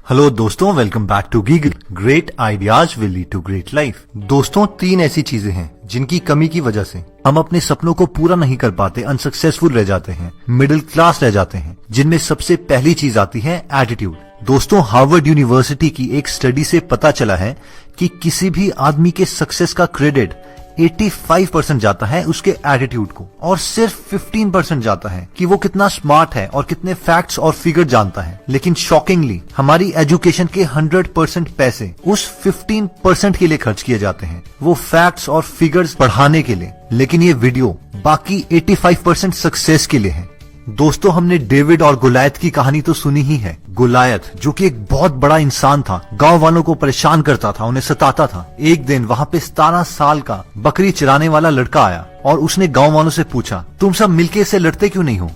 Hello दोस्तों, welcome back to Geegle. Great ideas will lead to great life. दोस्तों, 3 ऐसी चीजें हैं जिनकी कमी की वजह से हम अपने सपनों को पूरा नहीं कर पाते, अनसक्सेसफुल रह जाते हैं, मिडिल क्लास रह जाते हैं। जिनमें सबसे पहली चीज आती है एटीट्यूड। दोस्तों, हार्वर्ड यूनिवर्सिटी की एक स्टडी से पता चला है कि किसी भी आदमी के सक्सेस का क्रेडिट 85% जाता है उसके एटीट्यूड को, और सिर्फ 15% जाता है कि वो कितना स्मार्ट है और कितने फैक्ट्स और फिगर जानता है। लेकिन शॉकिंगली हमारी एजुकेशन के 100% पैसे उस 15% के लिए खर्च किए जाते हैं, वो फैक्ट्स और फिगर्स पढ़ाने के लिए। लेकिन ये वीडियो बाकी 85% सक्सेस के लिए है। दोस्तों, हमने डेविड और गोलायत की कहानी तो सुनी ही है। गोलायत जो कि एक बहुत बड़ा इंसान था, गांव वालों को परेशान करता था, उन्हें सताता था। एक दिन वहां पे 17 साल का बकरी चराने वाला लड़का आया और उसने गांव वालों से पूछा, तुम सब मिलके इसे लड़ते क्यों नहीं हो?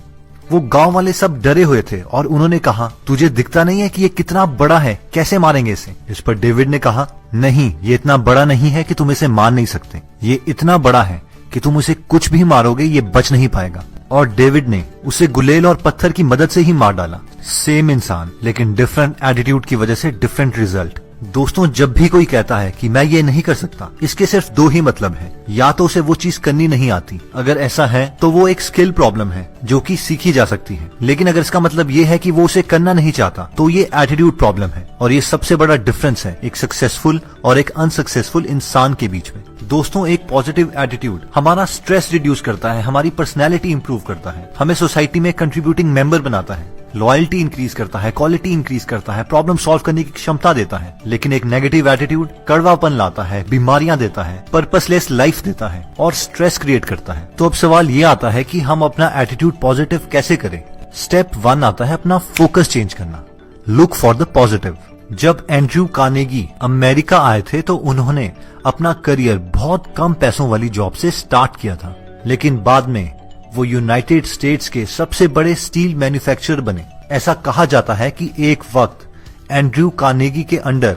वो गांव वाले सब डरे हुए थे और उन्होंने कहा, तुझे दिखता नहीं है कि ये कितना बड़ा है, कैसे मारेंगे इसे? इस पर डेविड ने कहा, नहीं, ये इतना बड़ा नहीं है कि तुम इसे मार नहीं सकते, ये इतना बड़ा है कि तुम उसे कुछ भी मारोगे ये बच नहीं पाएगा। और डेविड ने उसे गुलेल और पत्थर की मदद से ही मार डाला। सेम इंसान, लेकिन डिफरेंट एटीट्यूड की वजह से डिफरेंट रिजल्ट। दोस्तों, जब भी कोई कहता है कि मैं ये नहीं कर सकता, इसके सिर्फ 2 ही मतलब है। या तो उसे वो चीज करनी नहीं आती, अगर ऐसा है तो वो एक स्किल प्रॉब्लम है जो कि सीखी जा सकती है। लेकिन अगर इसका मतलब ये है कि वो उसे करना नहीं चाहता, तो ये एटीट्यूड प्रॉब्लम है। और ये सबसे बड़ा डिफरेंस है एक सक्सेसफुल और एक अनसक्सेसफुल इंसान के बीच में। दोस्तों, एक पॉजिटिव एटीट्यूड हमारा स्ट्रेस रिड्यूस करता है, हमारी पर्सनैलिटी इंप्रूव करता है, हमें सोसाइटी में कंट्रीब्यूटिंग मेंबर बनाता है, लॉयल्टी इंक्रीज करता है, क्वालिटी इंक्रीज करता है, प्रॉब्लम सॉल्व करने की क्षमता देता है। लेकिन एक नेगेटिव एटीट्यूड कड़वापन लाता है, बीमारियां देता है, पर्पसलेस लाइफ देता है और स्ट्रेस क्रिएट करता है। तो अब सवाल ये आता है कि हम अपना एटीट्यूड पॉजिटिव कैसे करें? स्टेप 1 आता है अपना फोकस चेंज करना। Look for the positive. जब एंड्रयू कार्नेगी अमेरिका आए थे तो उन्होंने अपना करियर बहुत कम पैसों वाली जॉब से स्टार्ट किया था, लेकिन बाद में वो यूनाइटेड स्टेट्स के सबसे बड़े स्टील मैन्युफैक्चरर बने। ऐसा कहा जाता है कि एक वक्त एंड्रयू कार्नेगी के अंडर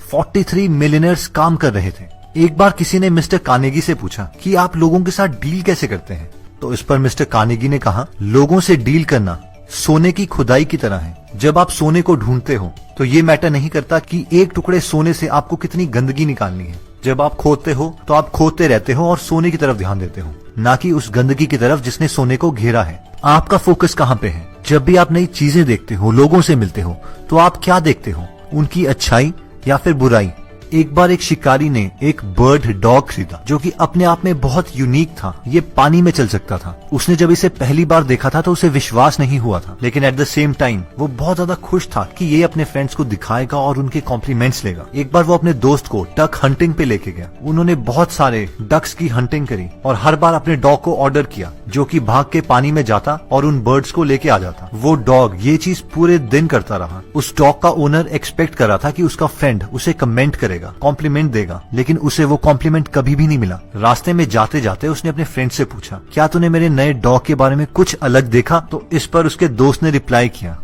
43 मिलियनर्स काम कर रहे थे। एक बार किसी ने मिस्टर कार्नेगी से पूछा कि आप लोगों के साथ डील कैसे करते हैं? तो इस पर मिस्टर कार्नेगी ने कहा, लोगों से डील करना सोने की खुदाई की तरह है। जब आप सोने को ढूंढते हो तो ये मैटर नहीं करता कि एक टुकड़े सोने से आपको कितनी गंदगी निकालनी है। जब आप खोदते हो तो आप खोदते रहते हो और सोने की तरफ ध्यान देते हो, ना कि उस गंदगी की तरफ जिसने सोने को घेरा है। आपका फोकस कहाँ पे है? जब भी आप नई चीजें देखते हो, लोगों से मिलते हो, तो आप क्या देखते हो? उनकी अच्छाई या फिर बुराई? एक बार एक शिकारी ने एक बर्ड डॉग खरीदा जो कि अपने आप में बहुत यूनिक था। ये पानी में चल सकता था। उसने जब इसे पहली बार देखा था तो उसे विश्वास नहीं हुआ था, लेकिन एट द सेम टाइम वो बहुत ज्यादा खुश था कि ये अपने फ्रेंड्स को दिखाएगा और उनके कॉम्प्लीमेंट्स लेगा। एक बार वो अपने दोस्त को डक हंटिंग पे लेके गया। उन्होंने बहुत सारे डक्स की हंटिंग करी और हर बार अपने डॉग को ऑर्डर किया जो कि भाग के पानी में जाता और उन बर्ड्स को लेके आ जाता। वो डॉग ये चीज पूरे दिन करता रहा। उस डॉग का ओनर एक्सपेक्ट कर रहा था कि उसका फ्रेंड उसे कमेंट करेगा, कॉम्प्लीमेंट देगा, लेकिन उसे वो कॉम्प्लीमेंट कभी भी नहीं मिला। रास्ते में जाते जाते उसने अपने फ्रेंड से पूछा, क्या तूने मेरे नए डॉग के बारे में कुछ अलग देखा? तो इस पर उसके दोस्त ने रिप्लाई किया,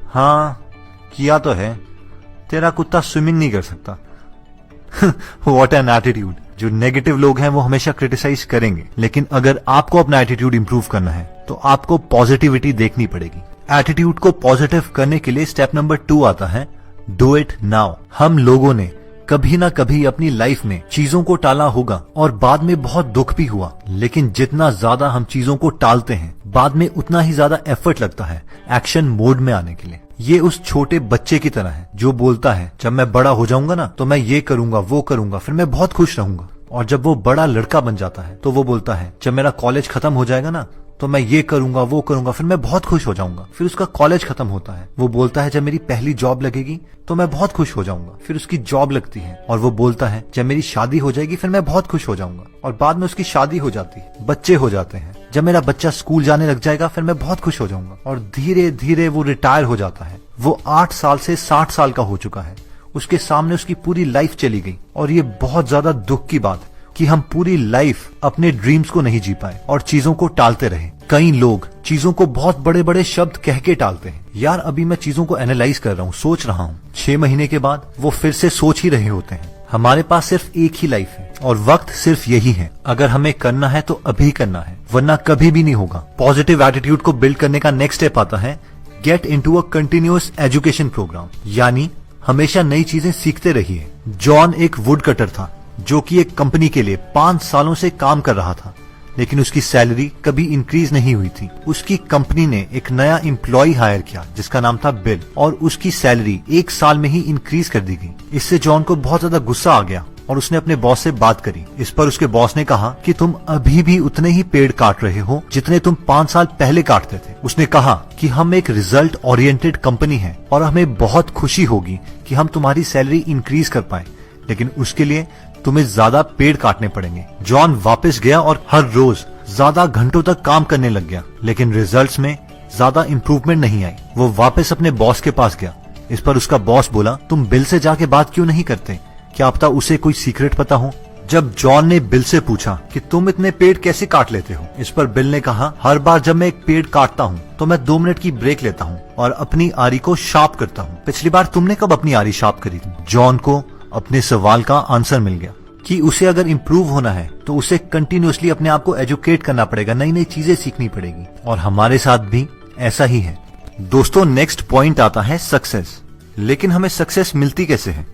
हाँ किया तो है, तेरा कुत्ता स्विमिंग नहीं कर सकता। What an attitude. जो नेगेटिव लोग हैं वो हमेशा क्रिटिसाइज करेंगे, लेकिन अगर आपको अपना एटीट्यूड इंप्रूव करना है तो आपको पॉजिटिविटी देखनी पड़ेगी। एटीट्यूड को पॉजिटिव करने के लिए स्टेप नंबर 2 आता है, डू इट नाउ। हम लोगों ने कभी ना कभी अपनी लाइफ में चीजों को टाला होगा और बाद में बहुत दुख भी हुआ, लेकिन जितना ज्यादा हम चीजों को टालते हैं बाद में उतना ही ज्यादा एफर्ट लगता है एक्शन मोड में आने के लिए। ये उस छोटे बच्चे की तरह है जो बोलता है, जब मैं बड़ा हो जाऊंगा ना तो मैं ये करूंगा, वो करूंगा, फिर मैं बहुत खुश रहूंगा। और जब वो बड़ा लड़का बन जाता है तो वो बोलता है, जब मेरा कॉलेज खत्म हो जाएगा ना तो मैं ये करूंगा, वो करूंगा, फिर मैं बहुत खुश हो जाऊंगा। फिर उसका कॉलेज खत्म होता है, वो बोलता है, जब मेरी पहली जॉब लगेगी तो मैं बहुत खुश हो जाऊंगा। फिर उसकी जॉब लगती है और वो बोलता है, जब मेरी शादी हो जाएगी फिर मैं बहुत खुश हो जाऊंगा। और बाद में उसकी शादी हो जाती है, बच्चे हो जाते हैं। जब मेरा बच्चा स्कूल जाने लग जाएगा फिर मैं बहुत खुश हो जाऊंगा। और धीरे धीरे वो रिटायर हो जाता है। वो 8 साल से 60 साल का हो चुका है। उसके सामने उसकी पूरी लाइफ चली गई। और ये बहुत ज्यादा दुख की बात कि हम पूरी लाइफ अपने ड्रीम्स को नहीं जी पाए और चीजों को टालते रहे। कई लोग चीजों को बहुत बड़े बड़े शब्द कह के टालते हैं। यार, अभी मैं चीजों को एनालाइज कर रहा हूँ, सोच रहा हूँ। 6 महीने के बाद वो फिर से सोच ही रहे होते हैं। हमारे पास सिर्फ एक ही लाइफ है और वक्त सिर्फ यही है। अगर हमें करना है तो अभी करना है, वरना कभी भी नहीं होगा। पॉजिटिव एटीट्यूड को बिल्ड करने का नेक्स्ट स्टेप आता है, get into a continuous education programme. यानी हमेशा नई चीजें सीखते रहिए। जॉन एक वुड कटर था जो कि एक कंपनी के लिए 5 सालों से काम कर रहा था, लेकिन उसकी सैलरी कभी इंक्रीज नहीं हुई थी। उसकी कंपनी ने एक नया एम्प्लॉय हायर किया जिसका नाम था बिल, और उसकी सैलरी 1 साल में ही इंक्रीज कर दी गई। इससे जॉन को बहुत ज्यादा गुस्सा आ गया और उसने अपने बॉस से बात करी। इस पर उसके बॉस ने कहा कि तुम अभी भी उतने ही पेड़ काट रहे हो जितने तुम 5 साल पहले काटते थे। उसने कहा कि हम एक रिजल्ट ओरिएंटेड कंपनी है और हमें बहुत खुशी होगी कि हम तुम्हारी सैलरी इंक्रीज कर पाए, लेकिन उसके लिए तुम्हें ज्यादा पेड़ काटने पड़ेंगे। जॉन वापस गया और हर रोज ज्यादा घंटों तक काम करने लग गया, लेकिन रिजल्ट्स में ज्यादा इम्प्रूवमेंट नहीं आई। वो वापस अपने बॉस के पास गया। इस पर उसका बॉस बोला, तुम बिल से जाके बात क्यों नहीं करते? क्या पता उसे कोई सीक्रेट पता हो? जब जॉन ने बिल से पूछा कि तुम इतने पेड़ कैसे काट लेते हो, इस पर बिल ने कहा, हर बार जब मैं एक पेड़ काटता हूँ तो मैं 2 मिनट की ब्रेक लेता हूँ और अपनी आरी को शार्प करता हूँ। पिछली बार तुमने कब अपनी आरी शार्प करी थी? जॉन को अपने सवाल का आंसर मिल गया कि उसे अगर इम्प्रूव होना है तो उसे कंटिन्यूअसली अपने आप को एजुकेट करना पड़ेगा, नई नई चीजें सीखनी पड़ेगी। और हमारे साथ भी ऐसा ही है। दोस्तों, नेक्स्ट पॉइंट आता है सक्सेस। लेकिन हमें सक्सेस मिलती कैसे है?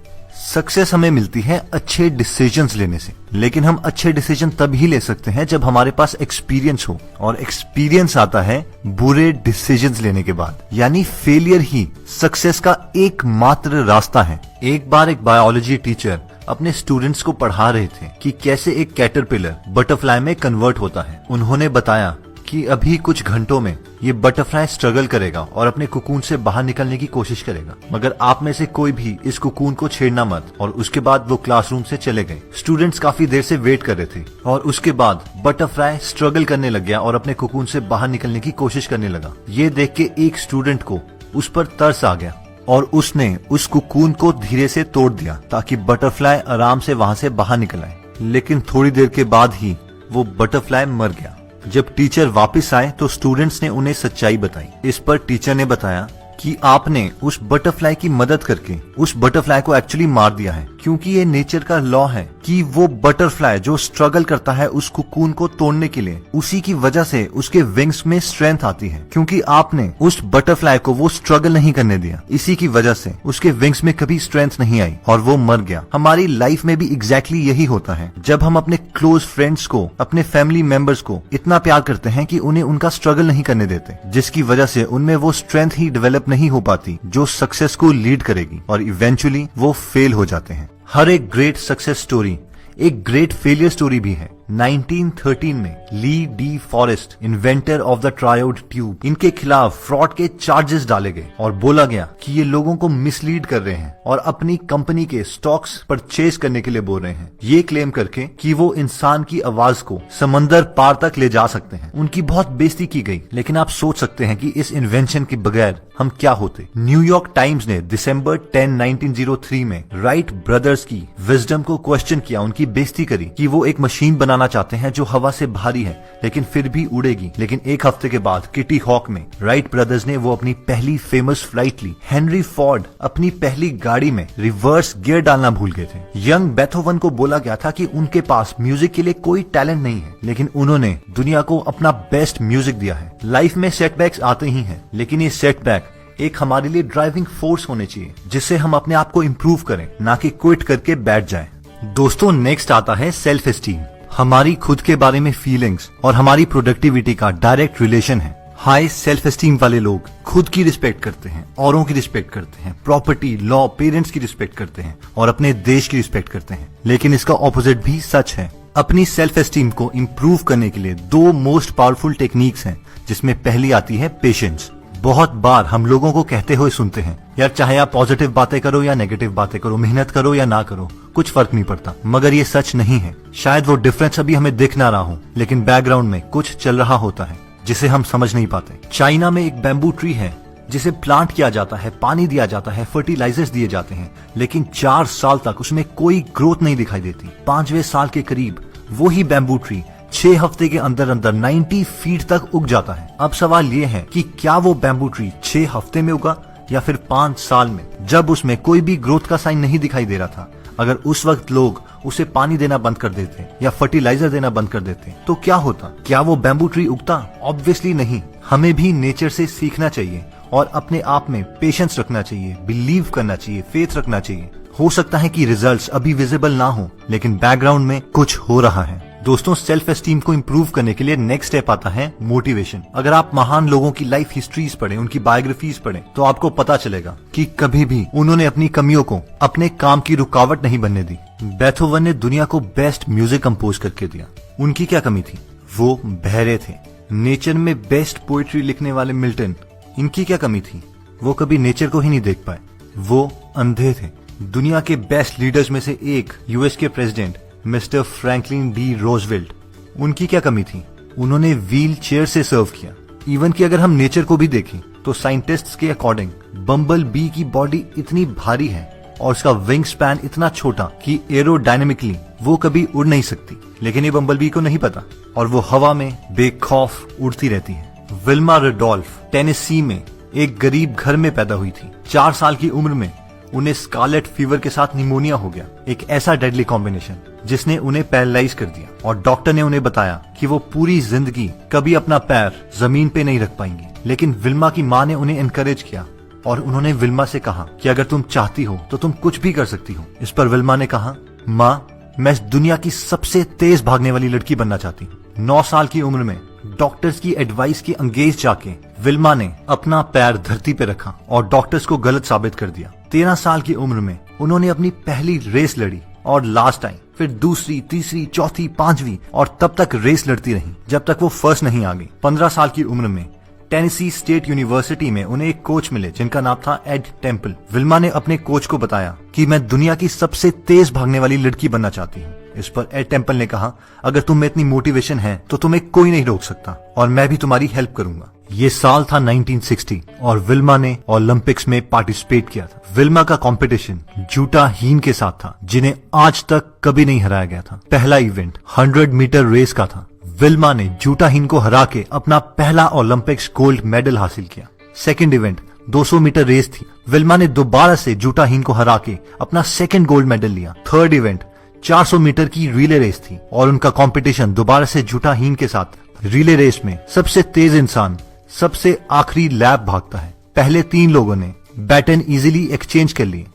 सक्सेस हमें मिलती है अच्छे डिसीजंस लेने से, लेकिन हम अच्छे डिसीजन तब ही ले सकते हैं जब हमारे पास एक्सपीरियंस हो, और एक्सपीरियंस आता है बुरे डिसीजंस लेने के बाद। यानी फेलियर ही सक्सेस का एकमात्र रास्ता है। एक बार एक बायोलॉजी टीचर अपने स्टूडेंट्स को पढ़ा रहे थे कि कैसे एक कैटरपिलर बटरफ्लाई में कन्वर्ट होता है। उन्होंने बताया कि अभी कुछ घंटों में ये बटरफ्लाई स्ट्रगल करेगा और अपने कुकून से बाहर निकलने की कोशिश करेगा, मगर आप में से कोई भी इस कुकून को छेड़ना मत। और उसके बाद वो क्लासरूम से चले गए। स्टूडेंट्स काफी देर से वेट कर रहे थे और उसके बाद बटरफ्लाई स्ट्रगल करने लग गया और अपने कुकून से बाहर निकलने की कोशिश करने लगा। ये देख के एक स्टूडेंट को उस पर तरस आ गया और उसने उस कुकून को धीरे से तोड़ दिया ताकि बटरफ्लाई आराम से वहां से बाहर निकल आए। लेकिन थोड़ी देर के बाद ही वो बटरफ्लाई मर गया। जब टीचर वापस आए तो स्टूडेंट्स ने उन्हें सच्चाई बताई। इस पर टीचर ने बताया कि आपने उस बटरफ्लाई की मदद करके उस बटरफ्लाई को एक्चुअली मार दिया है, क्योंकि ये नेचर का लॉ है कि वो बटरफ्लाई जो स्ट्रगल करता है उस कुकून को तोड़ने के लिए, उसी की वजह से उसके विंग्स में स्ट्रेंथ आती है। क्योंकि आपने उस बटरफ्लाई को वो स्ट्रगल नहीं करने दिया, इसी की वजह से उसके विंग्स में कभी स्ट्रेंथ नहीं आई और वो मर गया। हमारी लाइफ में भी एग्जैक्टली यही होता है। जब हम अपने क्लोज फ्रेंड्स को, अपने फैमिली मेंबर्स को इतना प्यार करते हैं कि उन्हें उनका स्ट्रगल नहीं करने देते, जिसकी वजह से उनमें वो स्ट्रेंथ ही डेवलप नहीं हो पाती जो सक्सेस को लीड करेगी, और इवेंचुअली वो फेल हो जाते हैं। हर एक ग्रेट सक्सेस स्टोरी एक ग्रेट फेलियर स्टोरी भी है। 1913 में Lee De Forest, inventor of the triode tube, इनके खिलाफ फ्रॉड के चार्जेस डाले गए और बोला गया कि ये लोगों को मिसलीड कर रहे हैं और अपनी कंपनी के स्टॉक्स परचेज करने के लिए बोल रहे हैं, ये क्लेम करके कि वो इंसान की आवाज को समंदर पार तक ले जा सकते हैं। उनकी बहुत बेइज्जती की गई, लेकिन आप सोच सकते हैं कि इस इन्वेंशन के बगैर हम क्या होते। न्यूयॉर्क टाइम्स ने दिसंबर 10, 1903 में राइट ब्रदर्स की विजडम को क्वेश्चन किया, उनकी बेइज्जती करी कि वो एक मशीन बनाना चाहते हैं जो हवा से भारी है लेकिन फिर भी उड़ेगी। लेकिन एक हफ्ते के बाद किटी हॉक में राइट ब्रदर्स ने वो अपनी पहली फेमस फ्लाइट ली। हेनरी फोर्ड अपनी पहली गाड़ी में रिवर्स गियर डालना भूल गए थे। यंग बेथोवन को बोला गया था कि उनके पास म्यूजिक के लिए कोई टैलेंट नहीं है, लेकिन उन्होंने दुनिया को अपना बेस्ट म्यूजिक दिया है। लाइफ में सेटबैक्स आते ही हैं, लेकिन ये सेटबैक एक हमारे लिए ड्राइविंग फोर्स होने चाहिए जिससे हम अपने आप को इम्प्रूव करें, ना कि क्विट करके बैठ जाएं। दोस्तों, नेक्स्ट आता है सेल्फ एस्टीम। हमारी खुद के बारे में फीलिंग्स और हमारी प्रोडक्टिविटी का डायरेक्ट रिलेशन है। हाई सेल्फ एस्टीम वाले लोग खुद की रिस्पेक्ट करते हैं, औरों की रिस्पेक्ट करते हैं, प्रॉपर्टी, लॉ, पेरेंट्स की रिस्पेक्ट करते हैं और अपने देश की रिस्पेक्ट करते हैं। लेकिन इसका ऑपोजिट भी सच है। अपनी सेल्फ एस्टीम को इम्प्रूव करने के लिए 2 मोस्ट पावरफुल टेक्निक्स हैं, जिसमें पहली आती है पेशेंस। बहुत बार हम लोगों को कहते हुए सुनते हैं, यार चाहे आप पॉजिटिव बातें करो या नेगेटिव बातें करो, मेहनत करो या ना करो, कुछ फर्क नहीं पड़ता। मगर ये सच नहीं है। शायद वो डिफरेंस अभी हमें दिख ना रहा हो, लेकिन बैकग्राउंड में कुछ चल रहा होता है जिसे हम समझ नहीं पाते। चाइना में एक बैम्बू ट्री है जिसे प्लांट किया जाता है, पानी दिया जाता है, फर्टिलाइजर्स दिए जाते हैं, लेकिन 4 साल तक उसमें कोई ग्रोथ नहीं दिखाई देती। 5वें साल के करीब वो ही बैम्बू ट्री 6 हफ्ते के अंदर अंदर 90 फीट तक उग जाता है। अब सवाल ये है कि क्या वो बैम्बू ट्री 6 हफ्ते में उगा या फिर 5 साल में, जब उसमें कोई भी ग्रोथ का साइन नहीं दिखाई दे रहा था। अगर उस वक्त लोग उसे पानी देना बंद कर देते या फर्टिलाइजर देना बंद कर देते तो क्या होता? क्या वो बैम्बू ट्री उगता? ऑब्वियसली नहीं। हमें भी नेचर से सीखना चाहिए और अपने आप में पेशेंस रखना चाहिए, बिलीव करना चाहिए, फेथ रखना चाहिए। हो सकता है कि रिजल्ट्स अभी विजिबल ना हो, लेकिन बैकग्राउंड में कुछ हो रहा है। दोस्तों, सेल्फ एस्टीम को इम्प्रूव करने के लिए नेक्स्ट स्टेप आता है मोटिवेशन। अगर आप महान लोगों की लाइफ हिस्ट्रीज पढ़ें, उनकी बायोग्राफीज पढ़ें, तो आपको पता चलेगा कि कभी भी उन्होंने अपनी कमियों को अपने काम की रुकावट नहीं बनने दी। बेथोवन ने दुनिया को बेस्ट म्यूजिक कंपोज करके दिया। उनकी क्या कमी थी? वो बहरे थे। नेचर में बेस्ट पोएट्री लिखने वाले मिल्टन, इनकी क्या कमी थी? वो कभी नेचर को ही नहीं देख पाए, वो अंधे थे। दुनिया के बेस्ट लीडर्स में से एक यूएस के president mister Franklin D Roosevelt, उनकी क्या कमी थी? उन्होंने व्हील चेयर से सर्व किया। इवन कि अगर हम नेचर को भी देखें तो साइंटिस्ट्स के अकॉर्डिंग बम्बल बी की बॉडी इतनी भारी है और उसका विंग स्पैन इतना छोटा कि एरोडायनेमिकली वो कभी उड़ नहीं सकती, लेकिन ये बम्बल बी को नहीं पता और वो हवा में बेखौफ उड़ती रहती है। विल्मा रडोल्फ टेनेसी में एक गरीब घर में पैदा हुई थी। 4 साल की उम्र में उन्हें स्कारलेट फीवर के साथ निमोनिया हो गया, एक ऐसा डेडली कॉम्बिनेशन जिसने उन्हें पैरालाइज कर दिया और डॉक्टर ने उन्हें बताया कि वो पूरी जिंदगी कभी अपना पैर जमीन पे नहीं रख पाएंगी। लेकिन विल्मा की माँ ने उन्हें एनकरेज किया और उन्होंने विल्मा से कहा कि अगर तुम चाहती हो तो तुम कुछ भी कर सकती हो। इस पर विल्मा ने कहा, माँ, मैं इस दुनिया की सबसे तेज भागने वाली लड़की बनना चाहती हूँ। 9 साल की उम्र में डॉक्टर्स की एडवाइस की अंगेज जाके विल्मा ने अपना पैर धरती पे रखा और डॉक्टर्स को गलत साबित कर दिया। 13 साल की उम्र में उन्होंने अपनी पहली रेस लड़ी और लास्ट आई, फिर दूसरी, तीसरी, चौथी, 5वीं और तब तक रेस लड़ती रही जब तक वो फर्स्ट नहीं आ गई। 15 साल की उम्र में टेनेसी स्टेट यूनिवर्सिटी में उन्हें एक कोच मिले जिनका नाम था एड टेम्पल। विल्मा ने अपने कोच को बताया कि मैं दुनिया की सबसे तेज भागने वाली लड़की बनना चाहती हूँ। इस पर एड टेम्पल ने कहा, अगर तुम में इतनी मोटिवेशन है तो तुम्हें कोई नहीं रोक सकता और मैं भी तुम्हारी हेल्प करूंगा। ये साल था 1960 और विल्मा ने ओलंपिक्स में पार्टिसिपेट किया था। विल्मा का कंपटीशन जूटा हीन के साथ था, जिन्हें आज तक कभी नहीं हराया गया था। पहला इवेंट 100 मीटर रेस का था। विल्मा ने जूटा हीन को हरा के अपना पहला ओलंपिक्स गोल्ड मेडल हासिल किया। सेकंड इवेंट 200 मीटर रेस थी। विल्मा ने दोबारा से जूटा हीन को हरा के अपना सेकंड गोल्ड मेडल लिया। थर्ड इवेंट 400 मीटर की रिले रेस थी और उनका कंपटीशन दोबारा से जूटा हीन के साथ। रिले रेस में सबसे तेज इंसान सबसे आखिरी लैप भागता है। पहले 3 लोगों ने बैटन इजीली एक्सचेंज कर लिए।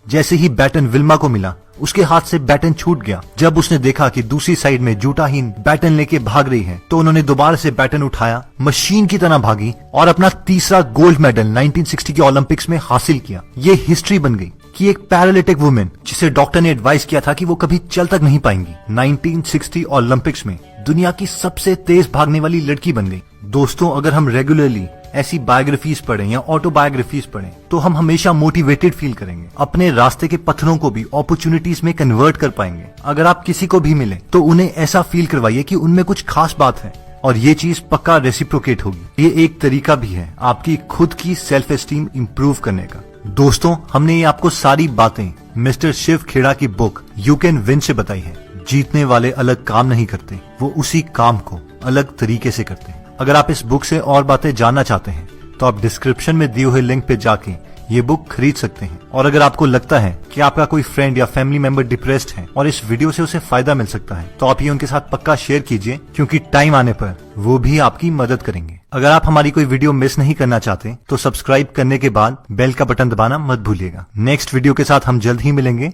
जैसे ही बैटन विल्मा को मिला, उसके हाथ से बैटन छूट गया। जब उसने देखा कि दूसरी साइड में जूटाहीन बैटन लेके भाग रही है, तो उन्होंने दोबारा से बैटन उठाया, मशीन की तरह भागी और अपना तीसरा गोल्ड मेडल 1960 के ओलंपिक्स में हासिल किया। ये हिस्ट्री बन गई कि एक पैरालिटिक वुमेन, जिसे डॉक्टर ने एडवाइस किया था कि वो कभी चल तक नहीं पाएंगी, 1960 ओलंपिक्स में दुनिया की सबसे तेज भागने वाली लड़की बन गई। दोस्तों, अगर हम रेगुलरली ऐसी बायोग्राफीज पढ़ें या ऑटोबायोग्राफीज पढ़ें तो हम हमेशा मोटिवेटेड फील करेंगे, अपने रास्ते के पत्थरों को भी अपॉर्चुनिटीज में कन्वर्ट कर पाएंगे। अगर आप किसी को भी मिले तो उन्हें ऐसा फील करवाइए कि उनमें कुछ खास बात है और ये चीज पक्का रेसिप्रोकेट होगी। ये एक तरीका भी है आपकी खुद की सेल्फ एस्टीम इंप्रूव करने का। दोस्तों, हमने ये आपको सारी बातें मिस्टर शिव खेड़ा की बुक यू कैन विन से बताई है। जीतने वाले अलग काम नहीं करते, वो उसी काम को अलग तरीके से करते हैं। अगर आप इस बुक से और बातें जानना चाहते हैं तो आप डिस्क्रिप्शन में दिए हुए लिंक पे जाके ये बुक खरीद सकते हैं। और अगर आपको लगता है कि आपका कोई फ्रेंड या फैमिली मेंबर डिप्रेस्ड है और इस वीडियो से उसे फायदा मिल सकता है, तो आप ये उनके साथ पक्का शेयर कीजिए, क्योंकि टाइम आने पर वो भी आपकी मदद करेंगे। अगर आप हमारी कोई वीडियो मिस नहीं करना चाहते तो सब्सक्राइब करने के बाद बेल का बटन दबाना मत भूलिएगा। नेक्स्ट वीडियो के साथ हम जल्द ही मिलेंगे।